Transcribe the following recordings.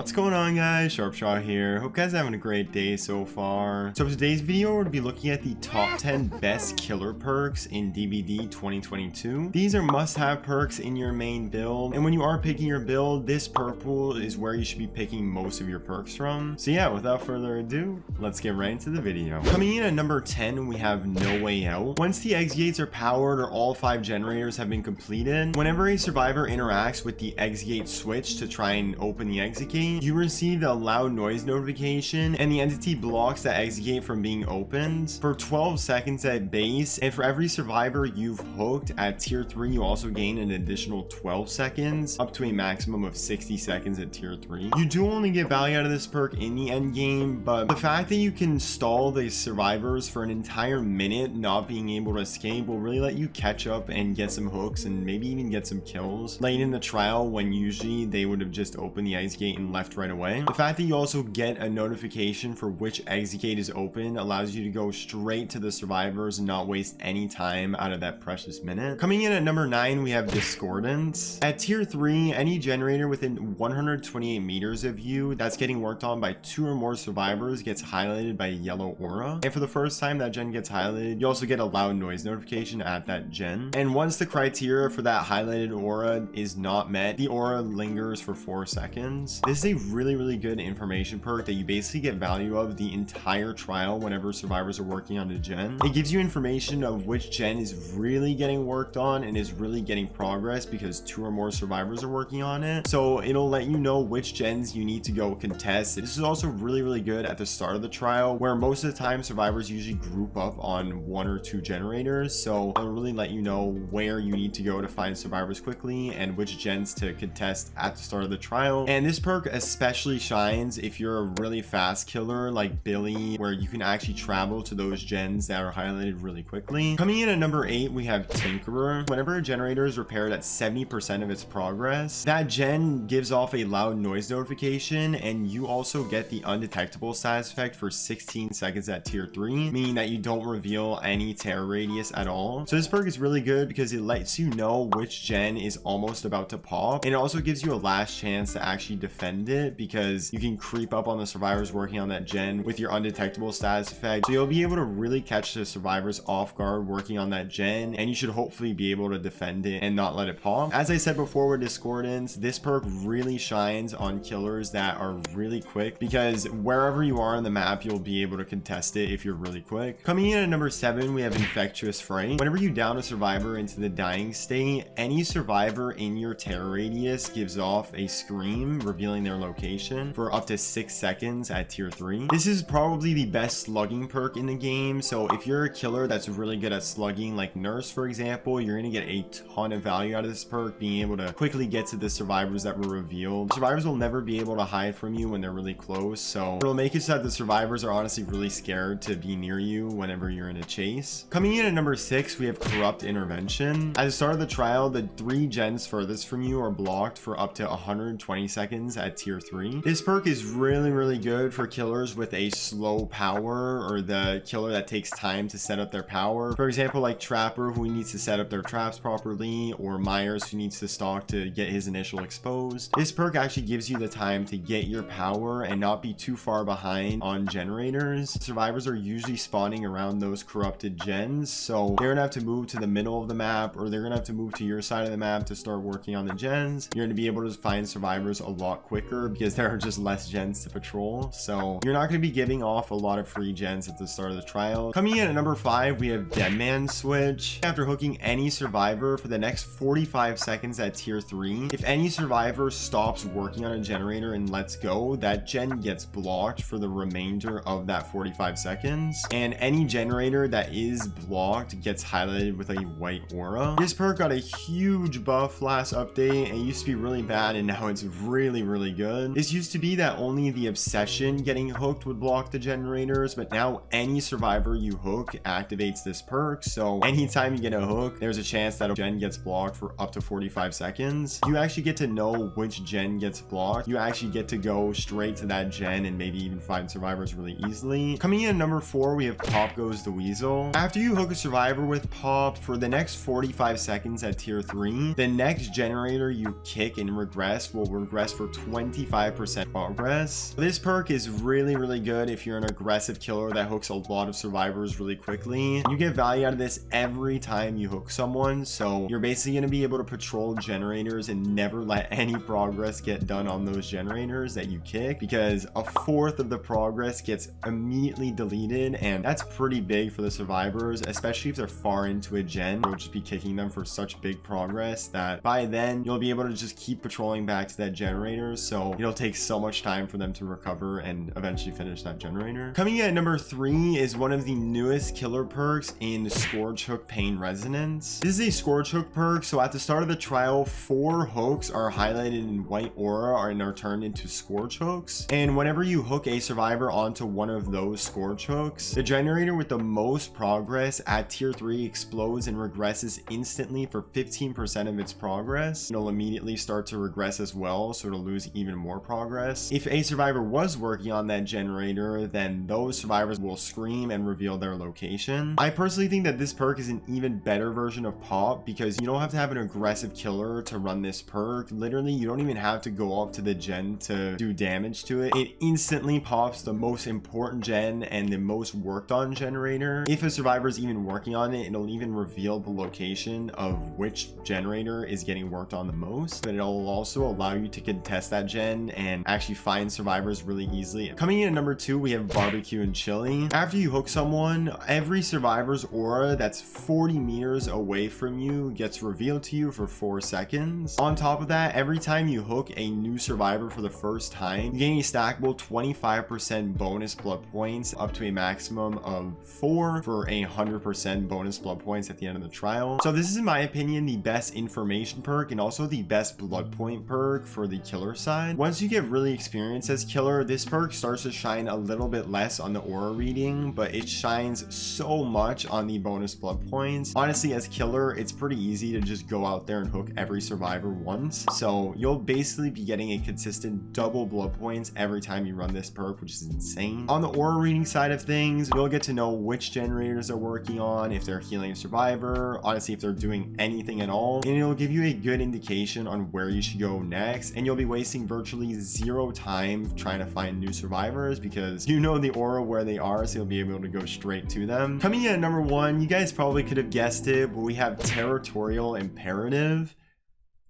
What's going on, guys? Sharpshot here. Hope you guys are having a great day so far. So for today's video, we're going to be looking at the top 10 best killer perks in DBD 2022. These are must-have perks in your main build, and when you are picking your build, this perk pool is where you should be picking most of your perks from. So yeah, without further ado, let's get right into the video. Coming in at number 10, we have No Way Out. Once the exit gates are powered or all 5 generators have been completed, whenever a survivor interacts with the exit gate switch to try and open the exit gate, you receive a loud noise notification and the entity blocks that exit gate from being opened for 12 seconds at base, and for every survivor you've hooked at tier 3, you also gain an additional 12 seconds up to a maximum of 60 seconds at tier 3. You do only get value out of this perk in the end game, but the fact that you can stall the survivors for an entire minute not being able to escape will really let you catch up and get some hooks and maybe even get some kills late in the trial, when usually they would have just opened the exit gate and left right away. The fact that you also get a notification for which exit gate is open allows you to go straight to the survivors and not waste any time out of that precious minute. Coming in at number 9, we have Discordance. At tier 3, any generator within 128 meters of you that's getting worked on by 2 or more survivors gets highlighted by a yellow aura, and for the first time that gen gets highlighted, you also get a loud noise notification at that gen. And once the criteria for that highlighted aura is not met, the aura lingers for 4 seconds. This is a really good information perk that you basically get value of the entire trial whenever survivors are working on a gen. It gives you information of which gen is really getting worked on and is really getting progress because 2 or more survivors are working on it. So it'll let you know which gens you need to go contest. This is also really good at the start of the trial, where most of the time survivors usually group up on 1 or 2 generators. So it'll really let you know where you need to go to find survivors quickly and which gens to contest at the start of the trial. And this perk especially shines if you're a really fast killer like Billy, where you can actually travel to those gens that are highlighted really quickly. Coming in at number 8, we have Tinkerer. Whenever a generator is repaired at 70% of its progress, that gen gives off a loud noise notification, and you also get the undetectable status effect for 16 seconds at tier 3, meaning that you don't reveal any terror radius at all. So this perk is really good because it lets you know which gen is almost about to pop, and it also gives you a last chance to actually defend it because you can creep up on the survivors working on that gen with your undetectable status effect. So you'll be able to really catch the survivors off guard working on that gen, and you should hopefully be able to defend it and not let it pop. As I said before with Discordance, this perk really shines on killers that are really quick because wherever you are on the map, you'll be able to contest it if you're really quick. Coming in at number 7, we have Infectious Fright. Whenever you down a survivor into the dying state, any survivor in your terror radius gives off a scream revealing their location for up to 6 seconds at tier 3. This is probably the best slugging perk in the game, so if you're a killer that's really good at slugging like Nurse for example, you're going to get a ton of value out of this perk, being able to quickly get to the survivors that were revealed. Survivors will never be able to hide from you when they're really close, so it'll make it so that the survivors are honestly really scared to be near you whenever you're in a chase. Coming in at number 6, we have Corrupt Intervention. At the start of the trial, the 3 gens furthest from you are blocked for up to 120 seconds at tier 3. This perk is really good for killers with a slow power, or the killer that takes time to set up their power. For example, like Trapper, who needs to set up their traps properly, or Myers, who needs to stalk to get his initial exposed. This perk actually gives you the time to get your power and not be too far behind on generators. Survivors are usually spawning around those corrupted gens, so they're gonna have to move to the middle of the map, or they're gonna have to move to your side of the map to start working on the gens. You're gonna be able to find survivors a lot quicker because there are just less gens to patrol, so you're not going to be giving off a lot of free gens at the start of the trial. Coming in at number 5, we have Dead Man Switch. After hooking any survivor for the next 45 seconds at tier 3, if any survivor stops working on a generator and lets go, that gen gets blocked for the remainder of that 45 seconds, and any generator that is blocked gets highlighted with a white aura. This perk got a huge buff last update, and it used to be really bad, and now it's really good. This used to be that only the Obsession getting hooked would block the generators, but now any survivor you hook activates this perk, so anytime you get a hook, there's a chance that a gen gets blocked for up to 45 seconds. You actually get to know which gen gets blocked. You actually get to go straight to that gen and maybe even find survivors really easily. Coming in at number 4, we have Pop Goes the Weasel. After you hook a survivor with Pop for the next 45 seconds at tier 3, the next generator you kick and regress will regress for 20 25% progress. This perk is really good if you're an aggressive killer that hooks a lot of survivors really quickly. You get value out of this every time you hook someone, so you're basically going to be able to patrol generators and never let any progress get done on those generators that you kick, because a fourth of the progress gets immediately deleted, and that's pretty big for the survivors, especially if they're far into a gen. You'll just be kicking them for such big progress that by then you'll be able to just keep patrolling back to that generator, so it'll take so much time for them to recover and eventually finish that generator. Coming in at number 3 is one of the newest killer perks in Scorch Hook Pain Resonance. This is a Scorch Hook perk, so at the start of the trial, 4 hooks are highlighted in white aura and are turned into Scorch Hooks, and whenever you hook a survivor onto one of those Scorch Hooks, the generator with the most progress at tier 3 explodes and regresses instantly for 15% of its progress. It'll immediately start to regress as well, so it'll lose even more progress. If a survivor was working on that generator, then those survivors will scream and reveal their location. I personally think that this perk is an even better version of Pop, because you don't have to have an aggressive killer to run this perk. Literally, you don't even have to go up to the gen to do damage to it. It instantly pops the most important gen and the most worked on generator. If a survivor is even working on it, it'll even reveal the location of which generator is getting worked on the most, but it'll also allow you to contest that gen and actually find survivors really easily. Coming in at number 2, we have Barbecue and Chili. After you hook someone, every survivor's aura that's 40 meters away from you gets revealed to you for 4 seconds. On top of that, every time you hook a new survivor for the first time, you gain a stackable 25% bonus blood points up to a maximum of 4 for 100% bonus blood points at the end of the trial. So this is, in my opinion, the best information perk and also the best blood point perk for the killer side. Once you get really experienced as killer, this perk starts to shine a little bit less on the aura reading, but it shines so much on the bonus blood points. Honestly, as killer, it's pretty easy to just go out there and hook every survivor once, so you'll basically be getting a consistent double blood points every time you run this perk, which is insane. On the aura reading side of things, you'll get to know which generators they're working on, if they're healing a survivor, honestly if they're doing anything at all, and it'll give you a good indication on where you should go next, and you'll be wasting virtually 0 time trying to find new survivors because you know the aura where they are, so you'll be able to go straight to them. Coming in at number 1, you guys probably could have guessed it, but we have Territorial Imperative.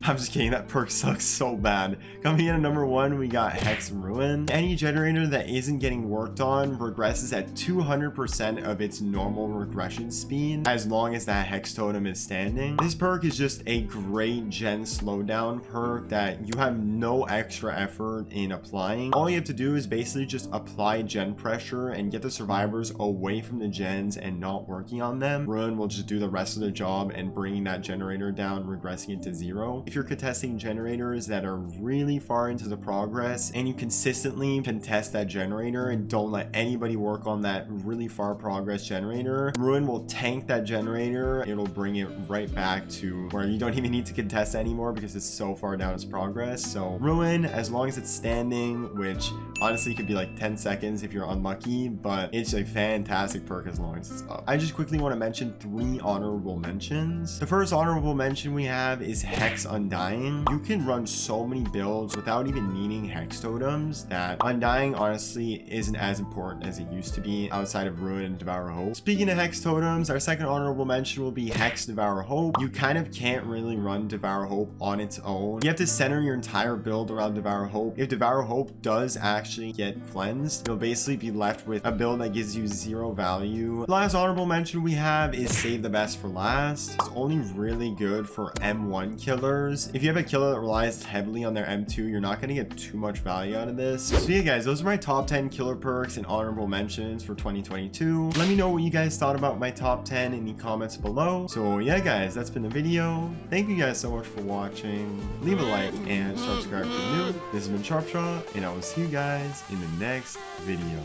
I'm just kidding, that perk sucks so bad. Coming in at number 1, we got Hex Ruin. Any generator that isn't getting worked on regresses at 200% of its normal regression speed as long as that Hex Totem is standing. This perk is just a great gen slowdown perk that you have no extra effort in applying. All you have to do is basically just apply gen pressure and get the survivors away from the gens and not working on them. Ruin will just do the rest of the job and bringing that generator down, regressing it to 0. If you're contesting generators that are really far into the progress and you consistently contest that generator and don't let anybody work on that really far progress generator, Ruin will tank that generator. It'll bring it right back to where you don't even need to contest anymore because it's so far down its progress. So Ruin, as long as it's standing, which honestly could be like 10 seconds if you're unlucky, but it's a fantastic perk as long as it's up. I just quickly want to mention 3 honorable mentions. The first honorable mention we have is Hex Undying. You can run so many builds without even needing Hex Totems that Undying honestly isn't as important as it used to be outside of Ruin and Devour Hope. Speaking of Hex Totems, our second honorable mention will be Hex Devour Hope. You kind of can't really run Devour Hope on its own. You have to center your entire build around Devour Hope. If Devour Hope does actually get cleansed, you'll basically be left with a build that gives you 0 value. The last honorable mention we have is Save the Best for Last. It's only really good for M1 killers. If you have a killer that relies heavily on their M2, you're not going to get too much value out of this. So yeah guys, those are my top 10 killer perks and honorable mentions for 2022. Let me know what you guys thought about my top 10 in the comments below. So yeah guys, that's been the video. Thank you guys so much for watching. Leave a like and subscribe if you're new. This has been Sharpshot, and I will see you guys in the next video.